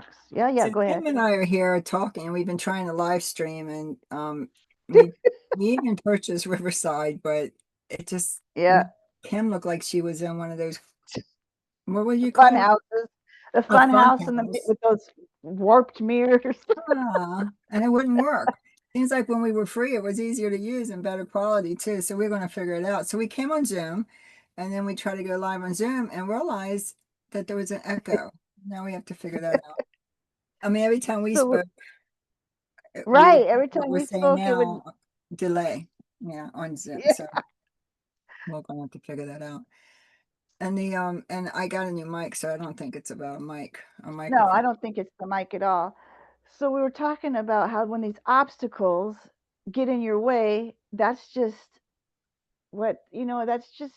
talks. Yeah, So go ahead. Kim and I are here talking, and we've been trying to live stream, and we we even purchased Riverside, but it just Yeah, Kim looked like she was in one of those, what would you fun call it? houses, the A fun fun house and house. with those warped mirrors. And it wouldn't work. Seems like when we were free, it was easier to use and better quality too. So we're going to figure it out. So we came on Zoom, and then we tried to go live on Zoom and realized that there was an echo. Now we have to figure that out. I mean, every time we So spoke, we would right, every what time we're we saying spoke, it would. now, delay, yeah, on Zoom. Yeah. So we're going to have to figure that out. And the and I got a new mic, so I don't think it's about a No, I microphone. don't think it's the mic at all. So we were talking about how when these obstacles get in your way, that's just that's just,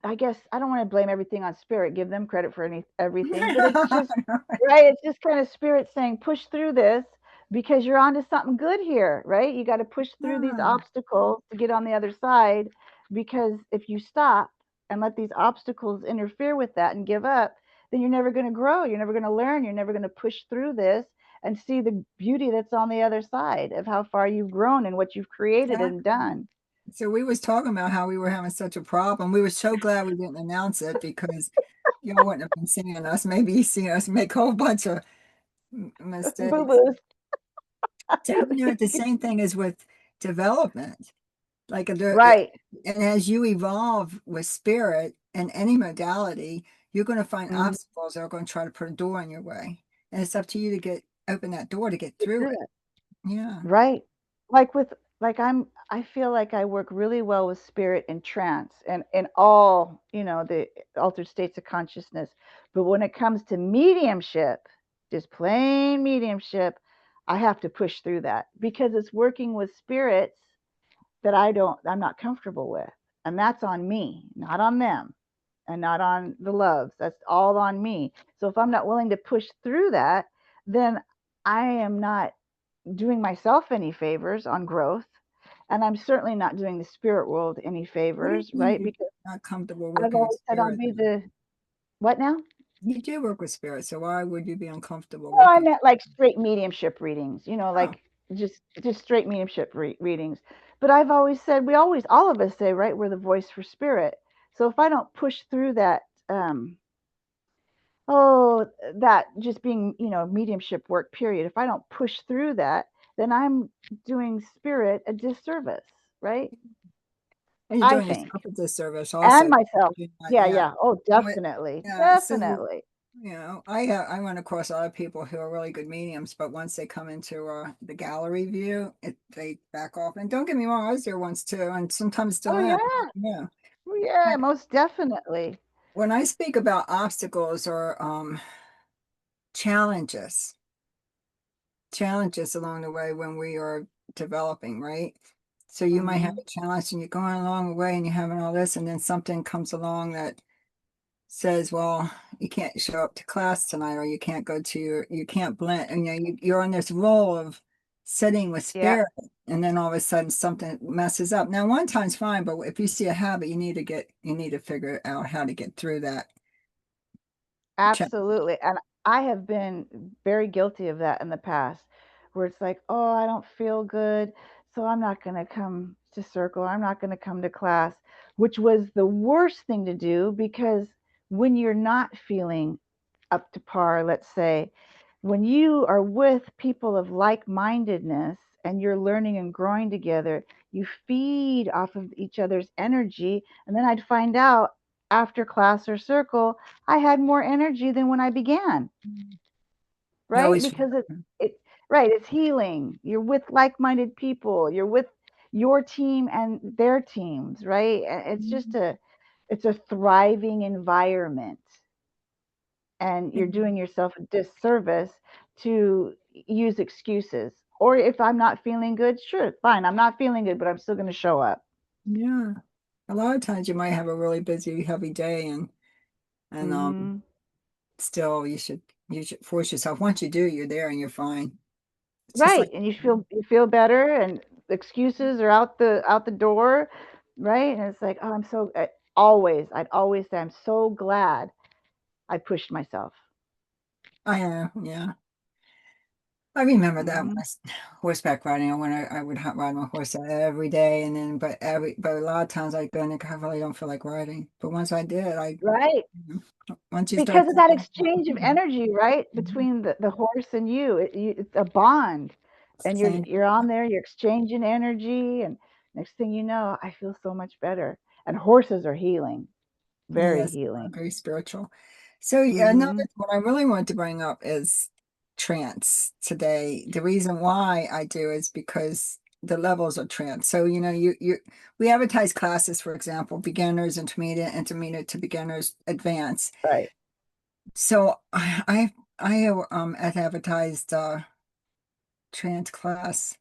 I guess I don't want to blame everything on spirit, give them credit for everything, but it's just right. It's just kind of spirit saying, push through this because you're onto something good here, right? You got to push through these Yeah. obstacles to get on the other side because if you stop and let these obstacles interfere with that and give up, then you're never going to grow. You're never going to learn. You're never going to push through this and see the beauty that's on the other side of how far you've grown and what you've created and Exactly. done. So we was talking about how we were having such a problem. We were so glad we didn't announce it because y'all wouldn't have been seeing us. Maybe you seen us make a whole bunch of Boo mistakes. boos. So the same thing is with development. Like Right. and as you evolve with spirit in any modality, you're going to find Mhm. obstacles that are going to try to put a door in your way. And it's up to you to open that door to get Get through through it. it. Yeah. Right. Like with like I feel like I work really well with spirit and trance and all, the altered states of consciousness. But when it comes to mediumship, just plain mediumship, I have to push through that because it's working with spirits that I'm not comfortable with. And that's on me, not on them and not on the loves. That's all on me. So if I'm not willing to push through that, then I am not doing myself any favors on growth, and I'm certainly not doing the spirit world any What do you favors, mean right? you're Because not comfortable I've working with always said I'll spirit? be the what now? You do work with spirit, so why would you be uncomfortable No, I working? meant like straight mediumship readings, Oh, like just straight mediumship readings. But I've always said all of us say, right, we're the voice for spirit. So if I don't push through that, um, oh, that just being, mediumship work, period. If I don't push through that, then I'm doing spirit a disservice, right? and you're I doing think. yourself a disservice And also. myself. Yeah, Yeah. yeah. Oh, And with, definitely. yeah, so Definitely. I run across a lot of people who are really good mediums, but once they come into the gallery view, they back off. And don't get me wrong, I was there once too, and sometimes still Oh, am. yeah. Yeah. Oh, yeah, Like most definitely. when I speak about obstacles or challenges, challenges along the way when we are developing, right? So you might have Hmm. a challenge and you're going along the way and you're having all this, and then something comes along that says, well, you can't show up to class tonight, or you can't you can't blend, and you're on this role of sitting with Yeah, spirit, and then all of a sudden something messes up. Now, one time's fine, but if you see a habit, you need to figure out how to get through that. absolutely. And I have been very guilty of that in the past, where it's like, oh, I don't feel good, so I'm not going to come to circle. I'm not going to come to class, which was the worst thing to do because when you're not feeling up to par, let's say, when you are with people of like mindedness and you're learning and growing together, you feed off of each other's energy. And then I'd find out after class or circle, I had more energy than when I began, You right? always Because it right, it's healing. You're with like minded people, you're with your team and their teams, right? And it's a thriving environment and you're doing yourself a disservice to use excuses. Or if I'm not feeling good, sure, fine, I'm not feeling good, but I'm still going to show up. yeah. A lot of times you might have a really busy, heavy day, and Hmm. still you should force yourself. Once you do, you're there and you're fine. It's just Right, like and you feel better, and excuses are out the door, right? And it's like, oh, I'd always say, I'm so glad I pushed myself. I know, yeah. I remember that when Mhm. horseback riding. I would ride my horse every day, and then but a lot of times I'd go and think I really don't feel like riding. But once I did, Right. once you start Because of that thinking, exchange of energy, right? Mhm. Between the horse and you. It's a bond. And Same. you're on there, you're exchanging energy, and next thing you know, I feel so much better. And horses are healing, very Yes, healing. very spiritual. So yeah, another Mhm. what I really want to bring up is trance today. The reason why I do is because the levels of trance. So you we advertise classes, for example, beginners, intermediate to beginners, advanced. Right. So I had advertised trance class.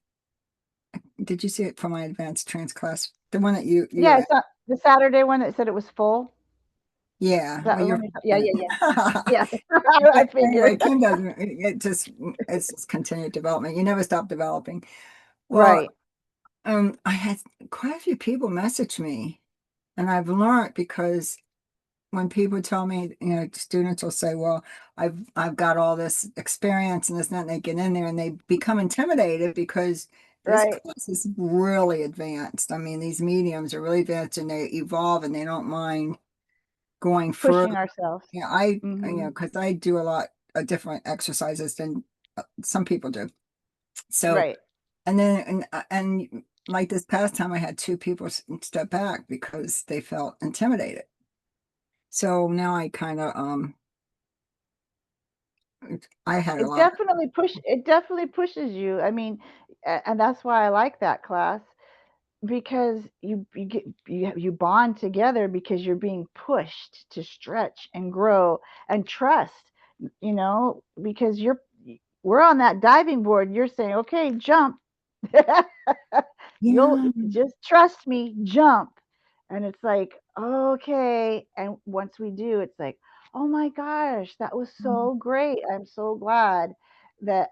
Did you see it for my advanced trance class? The one that you Yeah, it's not the Saturday one that said it was full. Is yeah, that well the you're one yeah, yeah, yeah. it. Yeah. I Anyway, figured. Kim doesn't, it's just continued development. You never stop developing. Well, Right. I had quite a few people message me, and I've learned because when people tell me, students will say, well, I've got all this experience and this, and that, and they get in there and they become intimidated because this Right. class is really advanced. I mean, these mediums are really advanced and they evolve and they don't mind going further. Pushing ourselves. Yeah, Mhm. because I do a lot of different exercises than some people do. So, Right. and then, and like this past time, I had two people step back because they felt intimidated. So now I kind of, I had a lot. It definitely pushes you. I mean, and that's why I like that class because you bond together because you're being pushed to stretch and grow and trust, because we're on that diving board. You're saying, "Okay, jump." You'll Yeah. just trust me, jump. And it's like, okay. And once we do, it's like, oh my gosh, that was so great. I'm so glad that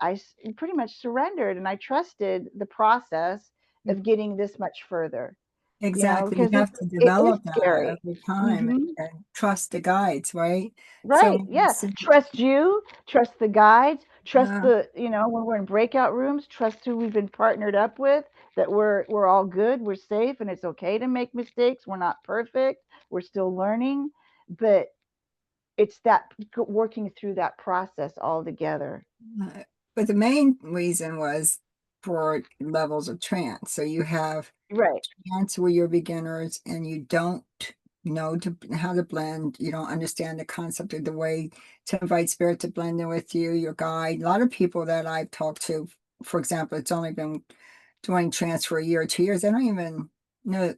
pretty much surrendered and I trusted the process of getting this much further, Exactly. You because have to it is develop that scary. over time Hmm. and trust the guides, right? So, Right. Yeah. Trust you, trust the guides, trust uh, when we're in breakout rooms, trust who we've been partnered up with, that we're all good, we're safe, and it's okay to make mistakes. We're not perfect. We're still learning, but it's that working through that process all together. uh, but the main reason was for levels of trance. So you have Right. trance where you're beginners and you don't know how to blend. You don't understand the concept of the way to invite spirit to blend in with you, your guide. A lot of people that I've talked to, for example, it's only been doing trance for a year or 2 years. They don't even know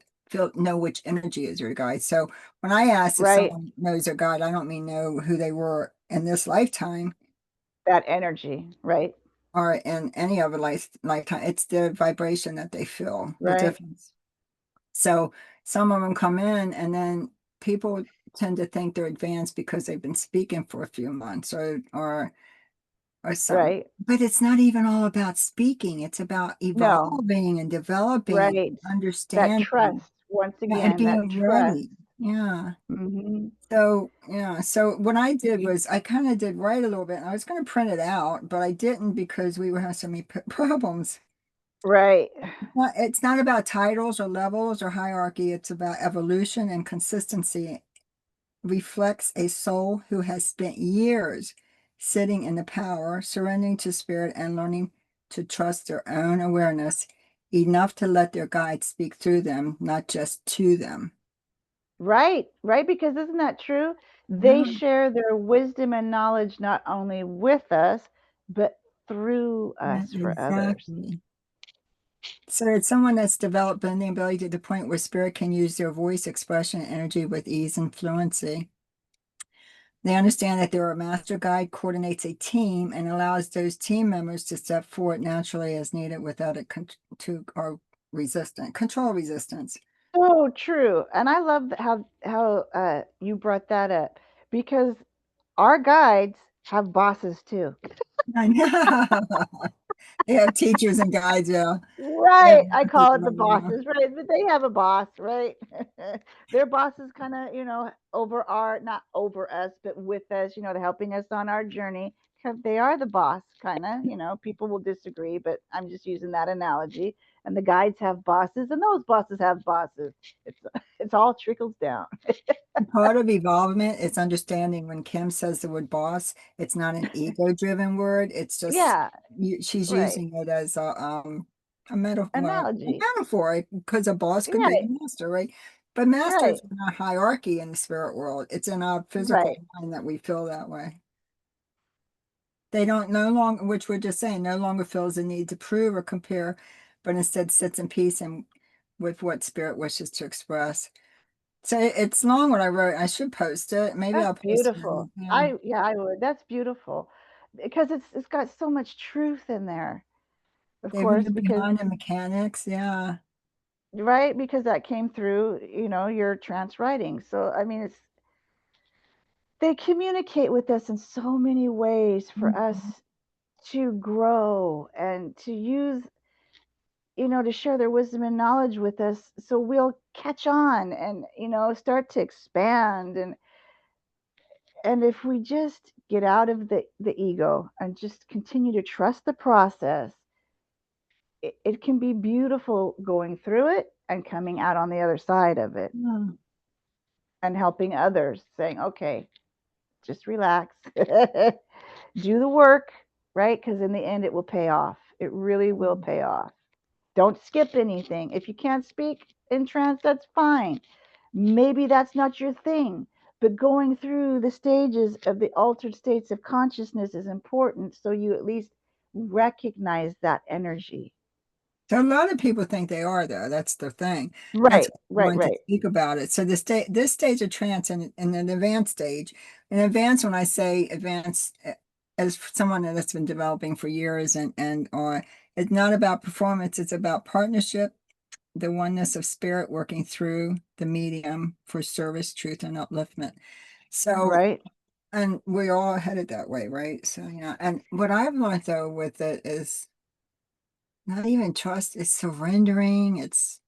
know which energy is your guide. So when I ask if Right. someone knows their guide, I don't mean know who they were in this lifetime That energy. Right. or in any other lifetime. It's the vibration that they feel, the Right. difference. So some of them come in and then people tend to think they're advanced because they've been speaking for a few months or something. Right. But it's not even all about speaking. It's about No. evolving and developing Right. and That understanding, trust. Once yeah, and again, that being trust. ready. Yeah. Hmm. So, yeah. So what I did was I kind of did write a little bit. And I was going to print it out, but I didn't because we were having so many problems. Right. It's not about titles or levels or hierarchy. It's about evolution and consistency. Reflects a soul who has spent years sitting in the power, surrendering to spirit, and learning to trust their own awareness enough to let their guide speak through them, not just to them. Right, right, because isn't that true? They Yeah, share their wisdom and knowledge not only with us, but through yeah, us for others. exactly. So it's someone that's developed bending ability to the point where spirit can use their voice, expression, and energy with ease and fluency. They understand that their master guide coordinates a team and allows those team members to step forward naturally as needed without it to or control resistance. So true. And I love how you brought that up because our guides have bosses too. I know. They have teachers and guides, yeah. They have Right. I masters, call it the yeah. bosses, right? But they have a boss, right? Their bosses kind of, over not over us, but with us, they're helping us on our journey, they are the boss, kind of. People will disagree, but I'm just using that analogy. And the guides have bosses, and those bosses have bosses. It's it's all trickles down. Part of evolvement is understanding when Kim says the word boss, it's not an ego-driven word. It's just Yeah, she's right. using it as a metaphor, Analogy. because a boss could be Right, a master, right? But master right, is not a hierarchy in the spirit world. It's in our physical right. mind that we feel that way. They don't no longer, which we're just saying, no longer feels the need to prove or compare, but instead sits in peace and with what spirit wishes to express. So it's long what I wrote. I should post it. Maybe That's I'll post it. beautiful. Yeah. Yeah, I would. That's beautiful because it's got so much truth in there. Of Even course, the because behind the mechanics. Yeah. right, because that came through, your trance writing. So I mean, they communicate with us in so many ways for us Mhm. to grow and to use, to share their wisdom and knowledge with us so we'll catch on and, start to expand. And if we just get out of the ego and just continue to trust the process, it can be beautiful going through it and coming out on the other side of it Yeah. and helping others, saying, okay, just relax, do the work, right? Because in the end, it will pay off. It really will pay off. Don't skip anything. If you can't speak in trance, that's fine. Maybe that's not your thing. But going through the stages of the altered states of consciousness is important so you at least recognize that energy. So a lot of people think they are, though. That's the thing. That's Right, why I right, wanted to right, speak about it. So this stage of trance and an advanced stage, in advance, when I say advanced, as someone that's been developing for years and it's not about performance, it's about partnership, the oneness of spirit working through the medium for service, truth, and upliftment. So, right. and we all headed that way, right? So, yeah. And what I've learned though with it is not even trust, it's surrendering. It's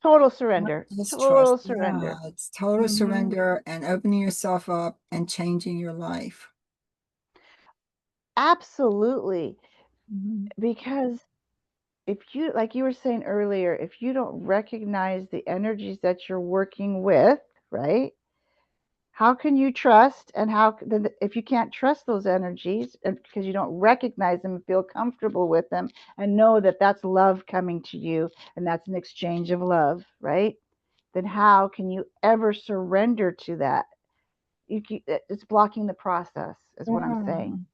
Total not surrender. just trust. Total Yeah, surrender. it's total Hmm. surrender and opening yourself up and changing your life. Absolutely. Mhm. Because if you, like you were saying earlier, if you don't recognize the energies that you're working with, right? How can you trust? And then if you can't trust those energies because you don't recognize them and feel comfortable with them and know that that's love coming to you and that's an exchange of love, right? Then how can you ever surrender to that? It's blocking the process, is what I'm Yeah. saying.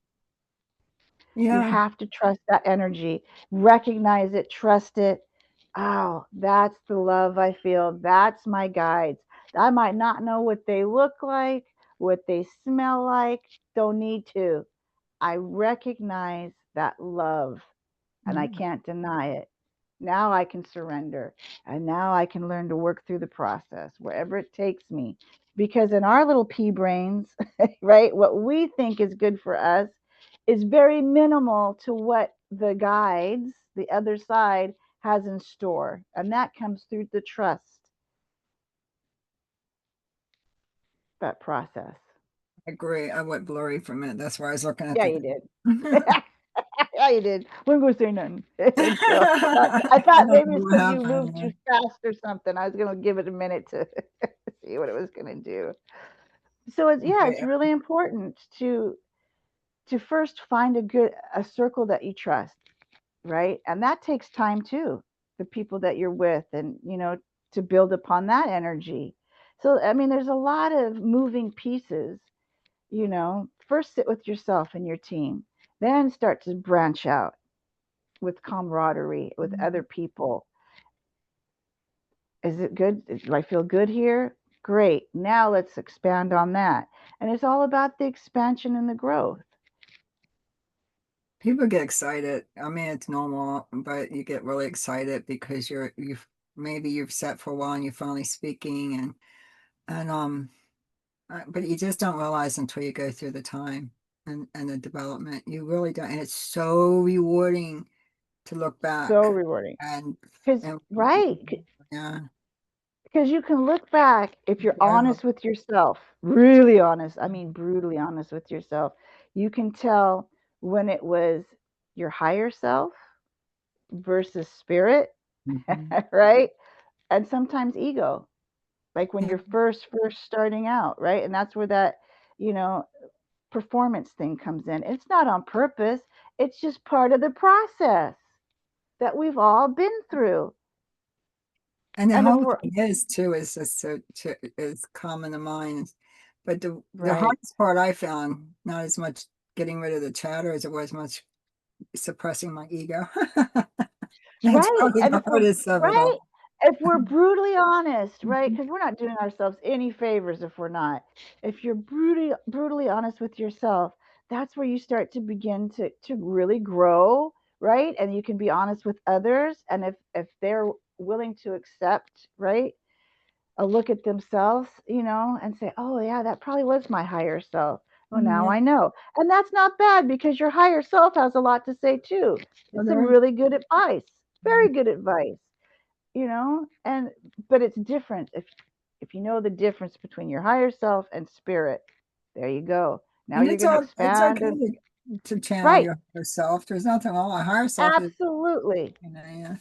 You Yeah. have to trust that energy, recognize it, trust it. Oh, that's the love I feel. That's my guides. I might not know what they look like, what they smell like, don't need to. I recognize that love and I Mhm. can't deny it. Now I can surrender and now I can learn to work through the process wherever it takes me. Because in our little pea brains, right, what we think is good for us is very minimal to what the guides, the other side, has in store. And that comes through the trust, that process. I agree. I went blurry for a minute. That's why I was looking at Yeah, the you did. thing. Yeah, you did. Wasn't going to say nothing until I I thought don't maybe know it's what because you moved happened. too fast or something. I was going to give it a minute to see what it was going to do. So it's Okay. really important to first find a circle that you trust, right? And that takes time too. The people that you're with, and to build upon that energy. So I mean, there's a lot of moving pieces. First sit with yourself and your team, then start to branch out with camaraderie with other people. Is it good? Do I feel good here? Great. Now let's expand on that. And it's all about the expansion and the growth. People get excited. I mean, it's normal, but you get really excited because you've maybe you've sat for a while and you're finally speaking and but you just don't realize until you go through the time and the development. You really don't, and it's so rewarding to look So back rewarding. and Because, and right. yeah, Because you can look back if you're grow honest with yourself, really honest. I mean, brutally honest with yourself. You can tell. when it was your higher self versus spirit, Mhm. right? And sometimes ego, like when Yeah. you're first starting out, right? And that's where that, you know, performance thing comes in. It's not on purpose. It's just part of the process that we've all been through. And the And if whole we're thing is too is just is calming the mind. But the right, hardest part I found, not as much getting rid of the chatter as it was much suppressing my ego. That's right. probably And the if we're hardest of it right, all. if we're brutally honest, right? Because we're not doing ourselves any favors if we're not. If you're brutally honest with yourself, that's where you start to begin to really grow, right? And you can be honest with others. And if they're willing to accept, right, a look at themselves, and say, oh, yeah, that probably was my higher self. Oh, now Yeah. I know. And that's not bad because your higher self has a lot to say too. It's some Other, really good advice, very good advice, and but it's different if you know the difference between your higher self and spirit. There you go. Now and you're going to it's expand okay and to channel right, your higher self. There's nothing wrong. Our higher self is, absolutely. yeah,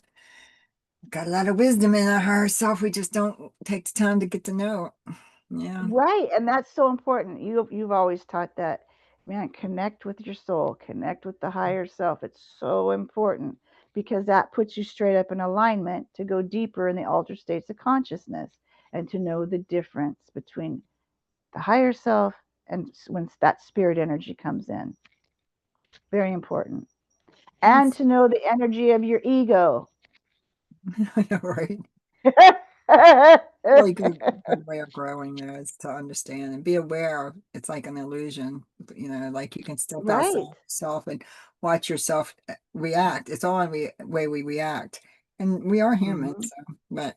got a lot of wisdom in our higher self. We just don't take the time to get to know it. Yeah. Right, and that's so important. You've always taught that. Man, connect with your soul, connect with the higher self. It's so important because that puts you straight up in alignment to go deeper in the altered states of consciousness and to know the difference between the higher self and when that spirit energy comes in. Very important. And Yes. to know the energy of your ego. Right. Right. Really good way of growing there is to understand and be aware. It's like an illusion, like you can step outside yourself and watch yourself react. It's all in way we react. And we are human. Hmm. So, but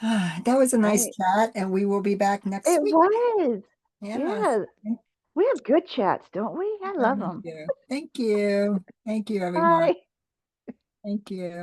that was a nice Right. chat, and we will be back next It week. was. Yes. Yeah. We have good chats, don't we? I love We them. do. Thank you. Thank you, everyone. Bye. Thank you.